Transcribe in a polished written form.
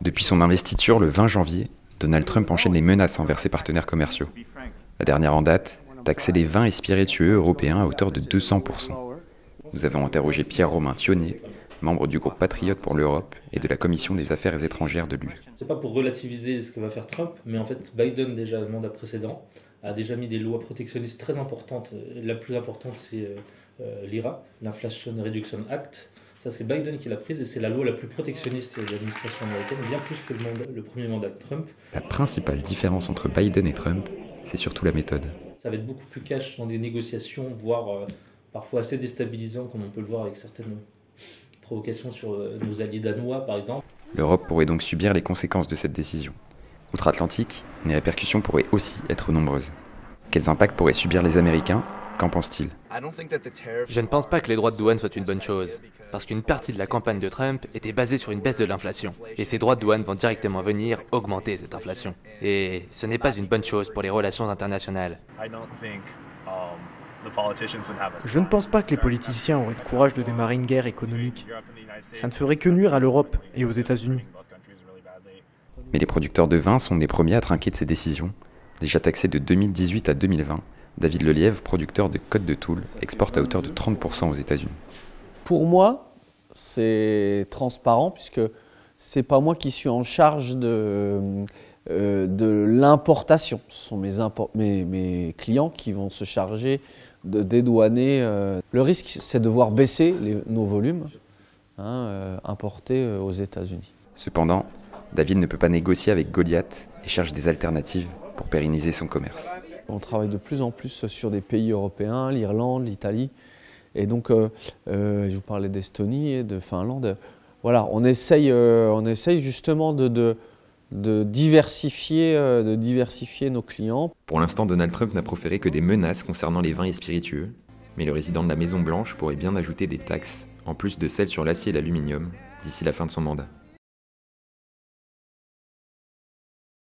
Depuis son investiture le 20 janvier, Donald Trump enchaîne les menaces envers ses partenaires commerciaux. La dernière en date, taxer les vins et spiritueux européens à hauteur de 200%. Nous avons interrogé Pierre-Romain Thionnet, membre du groupe Patriotes pour l'Europe et de la Commission des Affaires étrangères de l'UE. C'est pas pour relativiser ce que va faire Trump, mais en fait Biden, déjà le mandat précédent, a déjà mis des lois protectionnistes très importantes. La plus importante, c'est l'IRA, l'Inflation Reduction Act. Ça, c'est Biden qui l'a prise et c'est la loi la plus protectionniste de l'administration américaine, bien plus que le premier mandat de Trump. La principale différence entre Biden et Trump, c'est surtout la méthode. Ça va être beaucoup plus cash dans des négociations, voire parfois assez déstabilisant, comme on peut le voir avec certaines provocations sur nos alliés danois, par exemple. L'Europe pourrait donc subir les conséquences de cette décision. Outre-Atlantique, les répercussions pourraient aussi être nombreuses. Quels impacts pourraient subir les Américains ? Qu'en pensent-ils ? Je ne pense pas que les droits de douane soient une bonne chose, parce qu'une partie de la campagne de Trump était basée sur une baisse de l'inflation. Et ces droits de douane vont directement venir augmenter cette inflation. Et ce n'est pas une bonne chose pour les relations internationales. Je ne pense pas que les politiciens auraient le courage de démarrer une guerre économique. Ça ne ferait que nuire à l'Europe et aux États-Unis. Mais les producteurs de vin sont les premiers à trinquer de ces décisions. Déjà taxés de 2018 à 2020, David Lelièvre, producteur de Côte de Toul, exporte à hauteur de 30% aux États-Unis. Pour moi, c'est transparent puisque c'est pas moi qui suis en charge de l'importation. Ce sont mes clients qui vont se charger de dédouaner. Le risque, c'est de voir baisser nos volumes importés aux États-Unis. Cependant, David ne peut pas négocier avec Goliath et cherche des alternatives pour pérenniser son commerce. On travaille de plus en plus sur des pays européens, l'Irlande, l'Italie. Et donc, je vous parlais d'Estonie et de Finlande. Voilà, on essaye justement de diversifier nos clients. Pour l'instant, Donald Trump n'a proféré que des menaces concernant les vins et spiritueux, mais le résident de la Maison-Blanche pourrait bien ajouter des taxes, en plus de celles sur l'acier et l'aluminium, d'ici la fin de son mandat.